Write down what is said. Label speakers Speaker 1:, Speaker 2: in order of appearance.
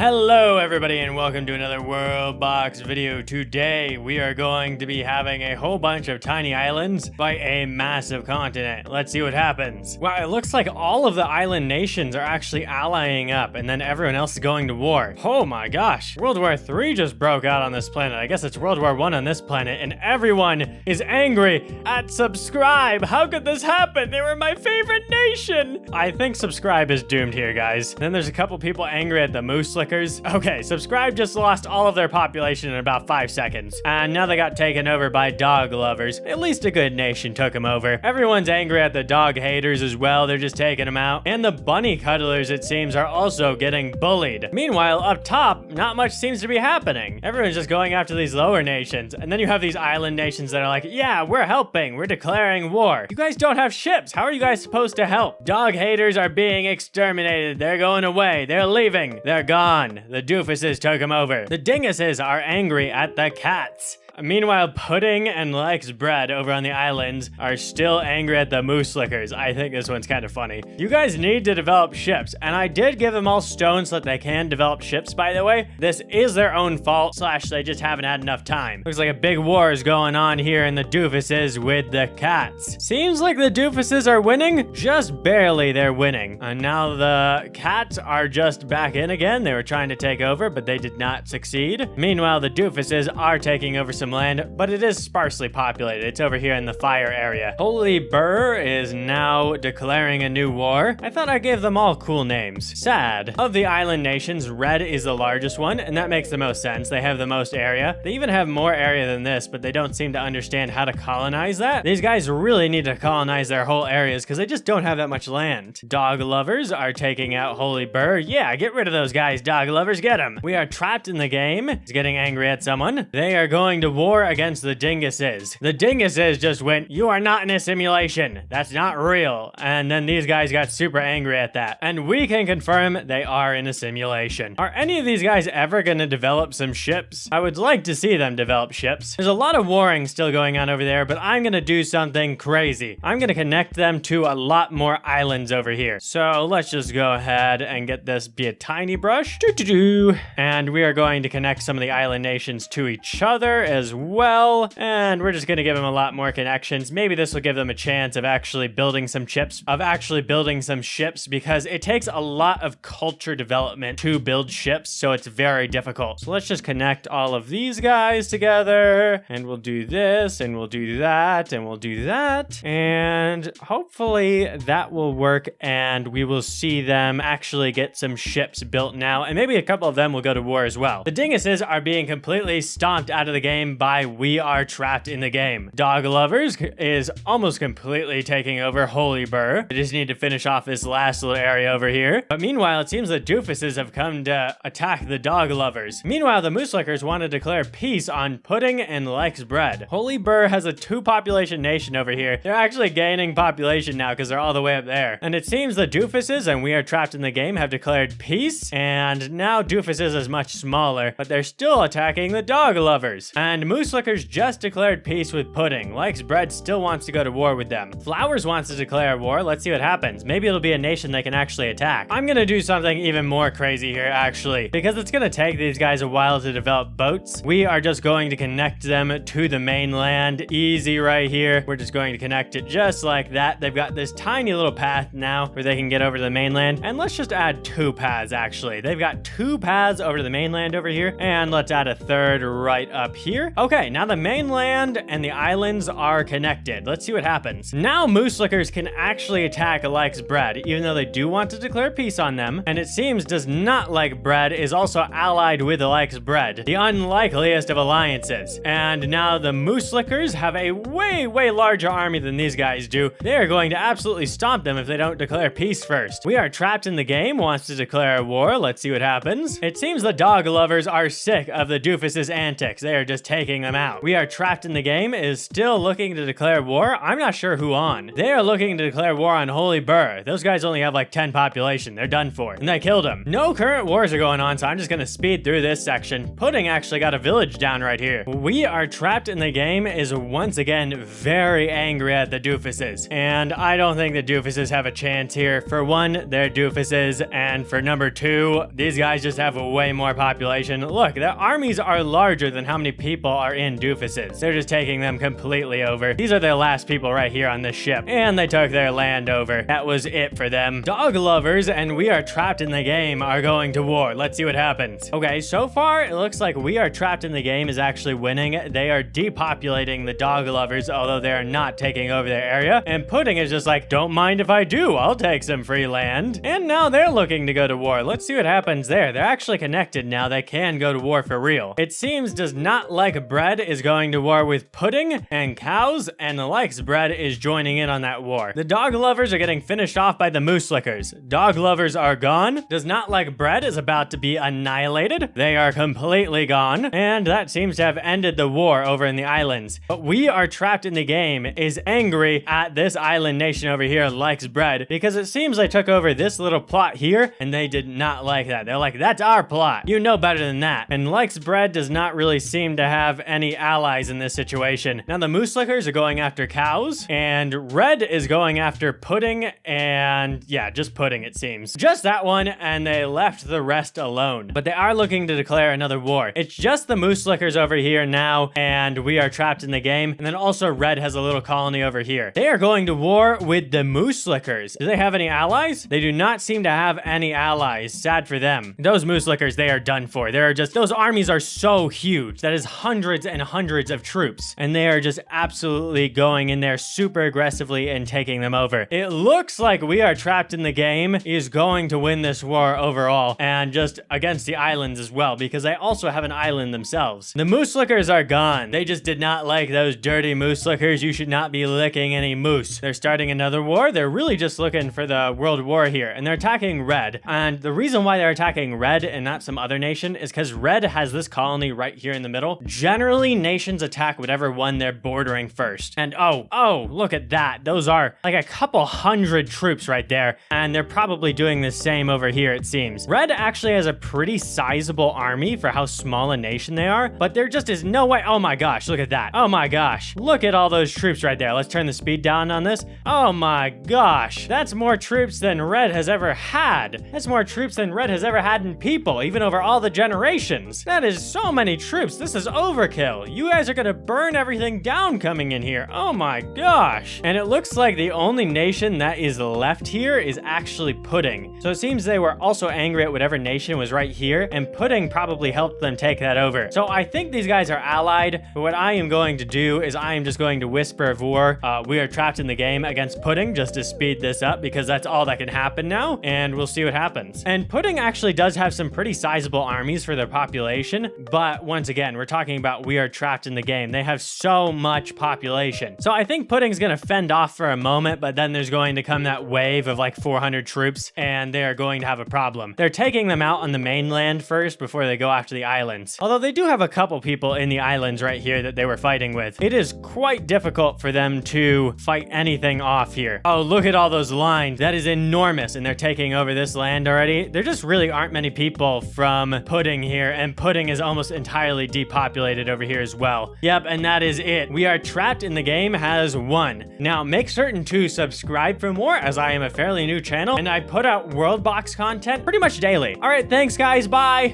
Speaker 1: Hello everybody and welcome to another WorldBox video. Today we are going to be having a whole bunch of tiny islands by a massive continent. Let's see what happens. Wow, it looks like all of the island nations are actually allying up and then everyone else is going to war. Oh my gosh, World War III just broke out on this planet. I guess it's World War I on this planet and everyone is angry at Subscribe. How could this happen? They were my favorite nation. I think Subscribe is doomed here, guys. Then there's a couple people angry at the Moose Lickers. Okay, Subscribe just lost all of their population in about 5 seconds. And now they got taken over by dog lovers. At least a good nation took them over. Everyone's angry at the dog haters as well. They're just taking them out. And the bunny cuddlers, it seems, are also getting bullied. Meanwhile, up top, not much seems to be happening. Everyone's just going after these lower nations. And then you have these island nations that are like, yeah, we're helping. We're declaring war. You guys don't have ships. How are you guys supposed to help? Dog haters are being exterminated. They're going away. They're leaving. They're gone. The doofuses took them over. The dinguses are angry at the cats. Meanwhile, Pudding and Likes Bread over on the islands are still angry at the Moose Lickers. I think this one's kind of funny. You guys need to develop ships, and I did give them all stone so that they can develop ships, by the way. This is their own fault, / they just haven't had enough time. Looks like a big war is going on here in the doofuses with the cats. Seems like the doofuses are winning. Just barely they're winning. And now the cats are just back in again. They were trying to take over, but they did not succeed. Meanwhile, the doofuses are taking over some land, but it is sparsely populated. It's over here in the fire area. Holy Burr is now declaring a new war. I thought I gave them all cool names. Sad. Of the island nations, Red is the largest one, and that makes the most sense. They have the most area. They even have more area than this, but they don't seem to understand how to colonize that. These guys really need to colonize their whole areas because they just don't have that much land. Dog lovers are taking out Holy Burr. Yeah, get rid of those guys, dog lovers. Get them. We are trapped in the game. He's getting angry at someone. They are going to war against the dinguses. The dinguses just went, you are not in a simulation. That's not real. And then these guys got super angry at that. And we can confirm they are in a simulation. Are any of these guys ever going to develop some ships? I would like to see them develop ships. There's a lot of warring still going on over there, but I'm going to do something crazy. I'm going to connect them to a lot more islands over here. So let's just go ahead and get this be a tiny brush. And we are going to connect some of the island nations to each other as well, and we're just gonna give them a lot more connections. Maybe this will give them a chance of actually building some ships, because it takes a lot of culture development to build ships, so it's very difficult. So let's just connect all of these guys together, and we'll do this, and we'll do that, and we'll do that, and hopefully that will work, and we will see them actually get some ships built now, and maybe a couple of them will go to war as well. The dinguses are being completely stomped out of the game by We Are Trapped in the Game. Dog Lovers is almost completely taking over Holy Burr. I just need to finish off this last little area over here. But meanwhile, it seems the doofuses have come to attack the Dog Lovers. Meanwhile, the Moose Lickers want to declare peace on Pudding and Likes Bread. Holy Burr has a 2-population nation over here. They're actually gaining population now because they're all the way up there. And it seems the doofuses and We Are Trapped in the Game have declared peace. And now doofuses is much smaller, but they're still attacking the Dog Lovers. And Moose Lickers just declared peace with Pudding. Likes Bread still wants to go to war with them. Flowers wants to declare war. Let's see what happens. Maybe it'll be a nation they can actually attack. I'm gonna do something even more crazy here, actually, because it's gonna take these guys a while to develop boats. We are just going to connect them to the mainland. Easy right here. We're just going to connect it just like that. They've got this tiny little path now where they can get over to the mainland. And let's just add 2 paths, actually. They've got 2 paths over to the mainland over here. And let's add a 3rd right up here. Okay, now the mainland and the islands are connected. Let's see what happens. Now Moose Lickers can actually attack Likes Bread, even though they do want to declare peace on them. And it seems Does Not Like Bread is also allied with Likes Bread, the unlikeliest of alliances. And now the Moose Lickers have a way larger army than these guys do. They are going to absolutely stomp them if they don't declare peace first. We Are Trapped in the Game wants to declare a war. Let's see what happens. It seems the Dog Lovers are sick of the doofuses' antics. They are just taking taking them out. We Are Trapped in the Game is still looking to declare war. I'm not sure who on. They are looking to declare war on Holy Burr. Those guys only have like 10 population. They're done for. And they killed him. No current wars are going on, so I'm just gonna speed through this section. Pudding actually got a village down right here. We Are Trapped in the Game is once again very angry at the doofuses. And I don't think the doofuses have a chance here. For one, they're doofuses. And for number two, these guys just have a way more population. Look, their armies are larger than how many people are in doofuses. They're just taking them completely over. These are their last people right here on this ship. And they took their land over. That was it for them. Dog lovers and We Are Trapped in the Game are going to war. Let's see what happens. Okay, so far it looks like We Are Trapped in the Game is actually winning. They are depopulating the dog lovers, although they are not taking over their area. And Pudding is just like, don't mind if I do. I'll take some free land. And now they're looking to go to war. Let's see what happens there. They're actually connected now. They can go to war for real. It seems Does Not Like Bread is going to war with Pudding and Cows, and Likes Bread is joining in on that war. The dog lovers are getting finished off by the moose lickers. Dog lovers are gone. Does Not Like Bread is about to be annihilated. They are completely gone, and that seems to have ended the war over in the islands. But We Are Trapped in the Game is angry at this island nation over here, Likes Bread, because it seems they took over this little plot here, and they did not like that. They're like, that's our plot. You know better than that. And Likes Bread does not really seem to have any allies in this situation. Now the moose lickers are going after Cows, and Red is going after Pudding, and yeah, just Pudding it seems. Just that one, and they left the rest alone. But they are looking to declare another war. It's just the moose lickers over here now, and We Are Trapped in the Game, and then also Red has a little colony over here. They are going to war with the moose lickers. Do they have any allies? They do not seem to have any allies. Sad for them. Those moose lickers, they are done for. They're just, those armies are so huge. That is hundreds and hundreds of troops, and they are just absolutely going in there super aggressively and taking them over. It looks like We Are Trapped in the Game is going to win this war overall, and just against the islands as well, because they also have an island themselves. The moose lickers are gone. They just did not like those dirty moose lickers. You should not be licking any moose. They're starting another war. They're really just looking for the world war here, and they're attacking Red. And the reason why they're attacking Red and not some other nation is because Red has this colony right here in the middle. Generally, nations attack whatever one they're bordering first. And oh, look at that. Those are like a couple hundred troops right there, and they're probably doing the same over here, it seems. Red actually has a pretty sizable army for how small a nation they are, but there just is no way. Oh my gosh, look at that. Oh my gosh, look at all those troops right there. Let's turn the speed down on this. Oh my gosh, that's more troops than Red has ever had. That's more troops than Red has ever had in people, even over all the generations. That is so many troops. This is overkill. You guys are gonna burn everything down coming in here. Oh my gosh. And it looks like the only nation that is left here is actually Pudding. So it seems they were also angry at whatever nation was right here, and Pudding probably helped them take that over. So I think these guys are allied, but what I am going to do is I am just going to whisper of war. We Are Trapped in the Game against Pudding, just to speed this up, because that's all that can happen now, and we'll see what happens. And Pudding actually does have some pretty sizable armies for their population, but once again, we're talking about We Are Trapped in the Game. They have so much population. So I think Pudding's gonna fend off for a moment, but then there's going to come that wave of like 400 troops, and they are going to have a problem. They're taking them out on the mainland first before they go after the islands. Although they do have a couple people in the islands right here that they were fighting with. It is quite difficult for them to fight anything off here. Oh, look at all those lines. That is enormous, and they're taking over this land already. There just really aren't many people from Pudding here, and Pudding is almost entirely depopulated over here as well. Yep, and that is it. We Are Trapped in the Game has won. Now, make certain to subscribe for more, as I am a fairly new channel, and I put out WorldBox content pretty much daily. All right, thanks guys, bye!